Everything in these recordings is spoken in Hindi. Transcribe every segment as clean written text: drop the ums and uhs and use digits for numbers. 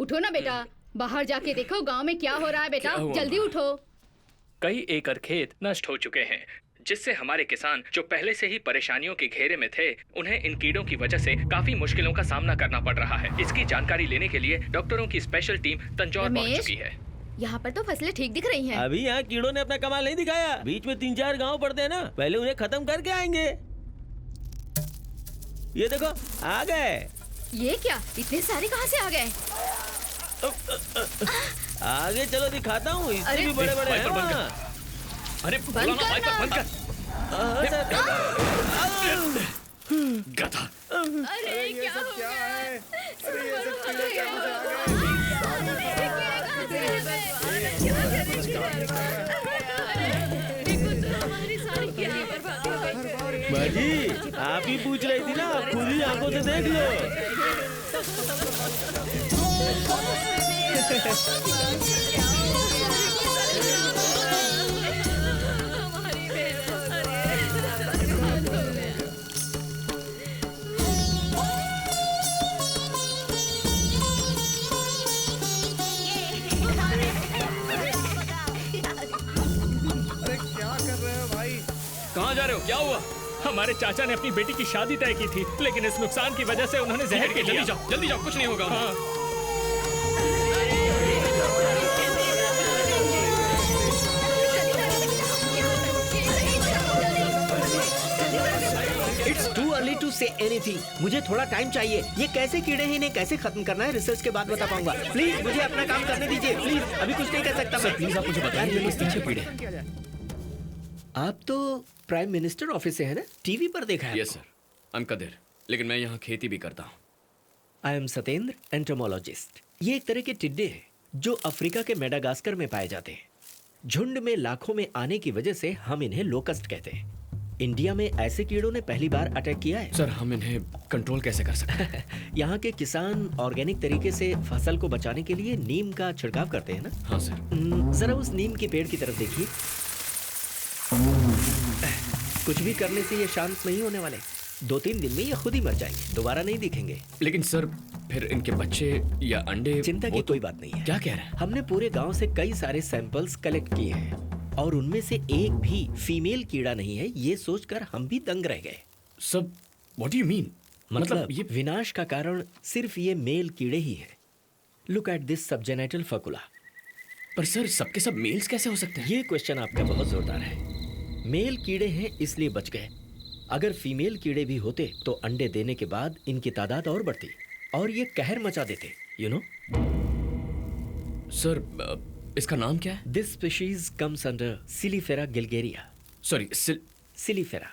उठो ना बेटा, बाहर जाके देखो गांव में क्या हो रहा है बेटा, जल्दी उठो। कई एकड़ खेत नष्ट हो चुके हैं, जिससे हमारे किसान जो पहले से ही परेशानियों के घेरे में थे, उन्हें इन कीड़ों की वजह से काफी मुश्किलों का सामना करना पड़ रहा है। इसकी जानकारी लेने के लिए डॉक्टरों की स्पेशल टीम तंजौर पहुंच चुकी है। यहाँ पर तो फसलें ठीक दिख रही हैं। अभी यहाँ कीड़ों ने अपना कमाल नहीं दिखाया। बीच में 3-4 गांव पड़ते हैं ना, पहले उन्हें खत्म करके आएंगे। ये देखो आ गए। ये क्या, इतने सारे कहाँ से आ गए? आगे चलो दिखाता हूँ, इससे भी बड़े बड़े हैं। अरे बंद कर। गधा। अरे ये सब क्या है? अरे ये सब कीड़े कहाँ से आ गए? बाजी, आप ही पूछ रही थी ना, खुद ही आंखों से देख लो। कहाँ जा रहे हो? क्या हुआ? हमारे चाचा ने अपनी बेटी की शादी तय की थी, लेकिन इस नुकसान की वजह से उन्होंने जहर के लिया। जल्दी जाओ, कुछ नहीं होगा। हाँ। It's too early to say anything. मुझे थोड़ा टाइम चाहिए। ये कैसे कीड़े हैं, इन्हें कैसे खत्म करना है, रिसर्च के बाद बता पाऊंगा। प्लीज मुझे अपना काम करने दीजिए, प्लीज। अभी कुछ नहीं कर सकता मैं। प्लीज आप मुझे बताइए किस पीछे कीड़े। आप तो प्राइम मिनिस्टर ऑफिस से है ना, टीवी पर देखा है। Yes sir, I am Kadir, लेकिन मैं यहाँ खेती भी करता हूँ। I am Satendra, entomologist. ये एक तरह के टिड्डे हैं जो अफ्रीका के मेडागास्कर में पाए जाते हैं। झुंड में लाखों में आने की वजह से हम इन्हें लोकस्ट कहते हैं। इंडिया में ऐसे कीड़ों ने पहली बार अटैक किया है। सर, हम इन्हें कंट्रोल कैसे कर सकते हैं? यहाँ के किसान ऑर्गेनिक तरीके से फसल को बचाने के लिए नीम का छिड़काव करते हैं ना। हाँ सर। जरा उस नीम के पेड़ की तरफ देखिए। कुछ भी करने से ये शांत नहीं होने वाले। 2-3 दिन में ये खुद ही मर जाएंगे, दोबारा नहीं दिखेंगे। लेकिन सर, फिर इनके बच्चे या अंडे? चिंता की कोई बात नहीं है। क्या कह रहे हैं? हमने पूरे गांव से कई सारे सैंपल्स कलेक्ट किए हैं और उनमें से एक भी फीमेल कीड़ा नहीं है। ये सोचकर हम भी दंग रह गए। सब व्हाट डू यू मीन? मतलब ये विनाश का कारण सिर्फ ये मेल कीड़े ही है। लुक एट दिस सबजेनिटल फकुला। पर सर, सबके सब मेल्स कैसे हो सकते हैं? ये क्वेश्चन आपका बहुत जोरदार है। मेल कीड़े हैं इसलिए बच गए। अगर फीमेल कीड़े भी होते तो अंडे देने के बाद इनकी तादाद और बढ़ती और ये कहर मचा देते, यू नो। सर, इसका नाम क्या है? दिस स्पीशीज कम्स अंडर सिलिफेरा गिलगेरिया। सॉरी, सिलिफेरा।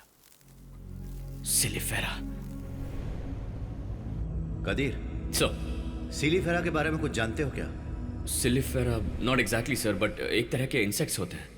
सिलिफेरा। कदीर, सिलिफेरा के बारे में कुछ जानते हो क्या? सिलिफेरा नॉट एग्जैक्टली सर, बट एक तरह के इंसेक्ट्स होते हैं।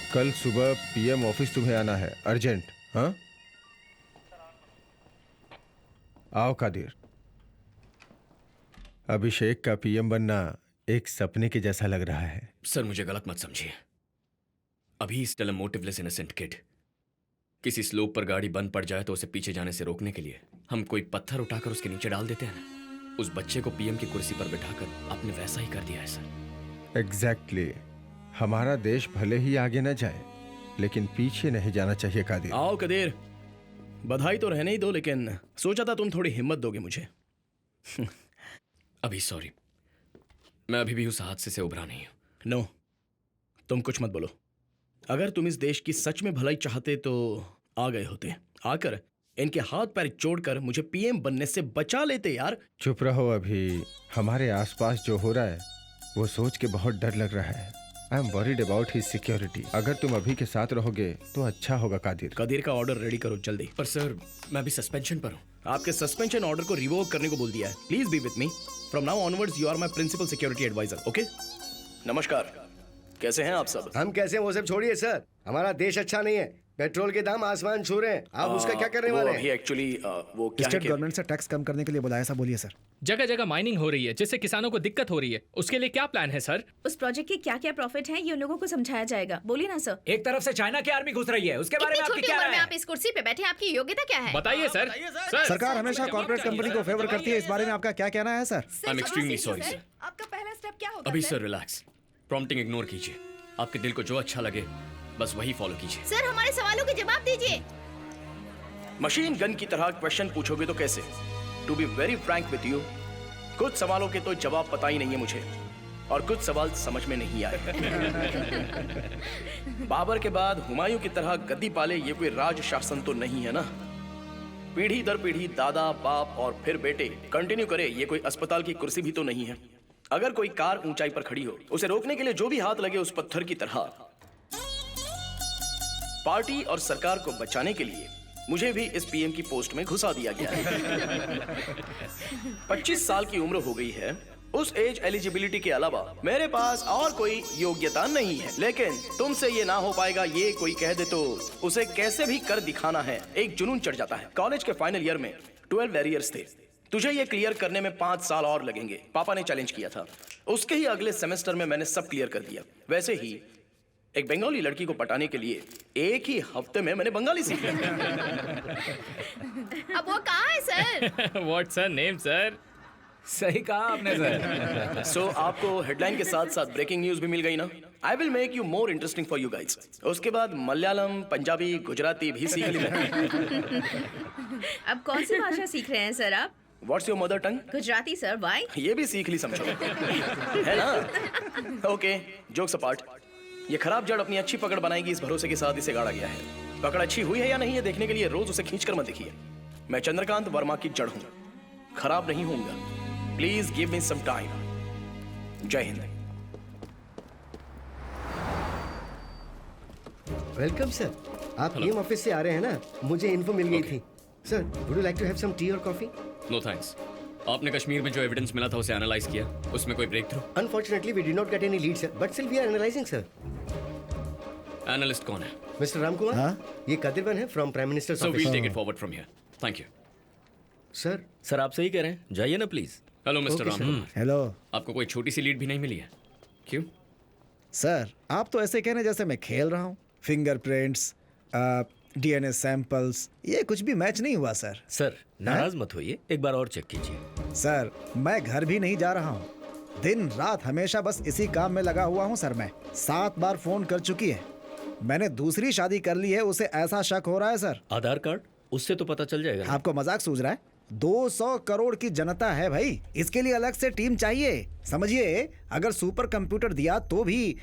कल सुबह पीएम ऑफिस तुम्हें आना है, अर्जेंट। हाँ, आओ कादिर। अभिषेक का पीएम बनना एक सपने के जैसा लग रहा है। सर, मुझे गलत मत समझिए। अभी स्टिल अ मोटिवलेस इनोसेंट किड। किसी स्लोप पर गाड़ी बंद पड़ जाए तो उसे पीछे जाने से रोकने के लिए हम कोई पत्थर उठाकर उसके नीचे डाल देते हैं ना। उस बच्चे को पीएम की कुर्सी पर बिठाकर आपने वैसा ही कर दिया है सर। एग्जैक्टली। हमारा देश भले ही आगे न जाए, लेकिन पीछे नहीं जाना चाहिए कादिर। आओ कदीर, बधाई तो रहने ही दो, लेकिन सोचा था तुम थोड़ी हिम्मत दोगे मुझे। अभी सॉरी, मैं अभी भी उस हादसे से उभरा नहीं हूं। नो, तुम कुछ मत बोलो। अगर तुम इस देश की सच में भलाई चाहते तो आ गए होते। आकर इनके हाथ पैर जोड़कर मुझे पीएम बनने से बचा लेते यार। चुप रहो, अभी हमारे आसपास जो हो रहा है वो सोच के बहुत डर लग रहा है। I am worried about his security. अगर तुम अभी के साथ रहोगे तो अच्छा होगा कादिर। कदीर का ऑर्डर रेडी करो जल्दी। पर सर, मैं अभी सस्पेंशन पर हूँ। आपके सस्पेंशन ऑर्डर को रिवोक करने को बोल दिया है। Please be with me. From now onwards you are my principal security advisor. Okay, नमस्कार, कैसे हैं आप सब? हम कैसे हैं वो सब छोड़िए सर, हमारा देश अच्छा नहीं है, पेट्रोल के दाम आसमान छू रहे हैं, आप उसका क्या करने वाले हैं? अभी एक्चुअली वो क्या है स्टेट कि गवर्नमेंट से टैक्स कम करने के लिए बुलाया, ऐसा बोलिए सर। जगह जगह माइनिंग हो रही है जिससे किसानों को दिक्कत हो रही है, उसके लिए क्या प्लान है सर? उस प्रोजेक्ट के क्या क्या प्रॉफिट हैं ये उन लोगों को समझाया जाएगा। बोलिए ना सर। एक तरफ से चाइना की आर्मी घुस रही है, उसके बारे में आपकी क्या राय है? आप इस कुर्सी पे बैठे, आपकी योग्यता क्या है? बताइए सर। सरकार हमेशा कॉर्पोरेट कंपनी को फेवर करती है, इस बारे में आपका क्या कहना है sir? I am extremely sorry sir. आपका पहला स्टेप क्या होगा? अभी सर रिलैक्स, प्रॉम्प्टिंग इग्नोर कीजिए। आपके दिल को जो अच्छा लगे बस वही फॉलो कीजिए। सर हमारे सवालों के जवाब दीजिए। मशीन गन की तरह क्वेश्चन पूछोगे तो कैसे? To be very frank with you, कुछ सवालों के तो जवाब पता ही नहीं है मुझे, और कुछ सवाल समझ में नहीं आए। बाबर के बाद हुमायूं की तरह गद्दी पाले ये कोई राज शासन तो नहीं है ना। पीढ़ी दर पीढ़ी दादा बाप और फिर बेटे कंटिन्यू करे, ये कोई अस्पताल की कुर्सी भी तो नहीं है। अगर कोई कार ऊंचाई पर खड़ी हो, उसे रोकने के लिए जो भी हाथ लगे उस पत्थर की तरह। पार्टी और सरकार को बचाने के लिए मुझे भी इस पीएम की पोस्ट में घुसा दिया गया है। 25 साल की उम्र हो गई है। उस एज एलिजिबिलिटी के अलावा मेरे पास और कोई योग्यता नहीं है, लेकिन तुमसे ये ना हो पाएगा ये कोई कह दे तो उसे कैसे भी कर दिखाना है। एक जुनून चढ़ जाता है। कॉलेज के फाइनल ईयर में 12 बैरियर्स थे, तुझे ये क्लियर करने में 5 साल और लगेंगे। पापा ने चैलेंज किया था, उसके ही अगले सेमेस्टर में मैंने सब क्लियर कर दिया। वैसे ही एक बंगाली लड़की को पटाने के लिए एक ही हफ्ते में मैंने बंगाली सीख लिया। अब वो कहाँ है sir? What's her name sir? सही कहा आपने सर। सो आपको हेडलाइन के साथ साथ ब्रेकिंग न्यूज भी मिल गई ना। I will make you more interesting for you guys. उसके बाद मलयालम, पंजाबी, गुजराती भी सीख ली मैंने। अब कौन सी भाषा सीख रहे हैं सर आप? What's your mother tongue? Gujarati sir. Why? ये भी सीख ली समझो, है ना? ओके, जोक्स अपार्ट, ये खराब जड़ अपनी अच्छी पकड़ बनाएगी इस भरोसे के साथ इसे गाड़ा गया है। पकड़ अच्छी हुई है या नहीं ये देखने के लिए रोज उसे खींचकर मत देखिए। मैं चंद्रकांत वर्मा की जड़ हूं, खराब नहीं होऊंगा। Please give me some time. जय हिंद। वेलकम सर, आप पीएम ऑफिस से आ रहे हैं ना? मुझे इन्फो मिल गई थी। Sir, would you like to have some tea और कॉफी? No thanks. आपने कश्मीर में जो एविडेंस मिला था उसे एनालाइज किया, उसमें कोई breakthrough? Unfortunately we did not get any lead sir, but still we are analysing sir. Analyst कौन है? मिस्टर रामकुमार। हाँ? ये कदिरवन है फ्रॉम प्राइम मिनिस्टर सो वील office. Take it forward from here. Thank you. Sir, sir आप सही कह रहे हैं, जाइए ना please. Hello mister Okay, Ram. Hello आपको कोई छोटी सी लीड भी नहीं मिली है? क्यों? सर, आप तो ऐसे कहने जैसे मैं खेल रहा हूँ। फिंगरप्रिंट्स, डीएनए सैंपल्स, ये कुछ भी मैच नहीं हुआ सर। सर नाराज मत होइए, एक बार और चेक कीजिए। सर, मैं घर भी नहीं जा रहा हूँ, दिन रात हमेशा बस इसी काम में लगा हुआ हूँ सर। मैं 7 बार फोन कर चुकी है। मैंने दूसरी शादी कर ली है, उसे ऐसा शक हो रहा है सर। आधार कार्ड, उससे तो पता चल जाएगा ना। आपको मजाक सूझ रहा है? 200 करोड़ की जनता है भाई, इसके लिए अलग से टीम चाहिए। समझिए, अगर सुपर कंप्यूटर दिया तो भी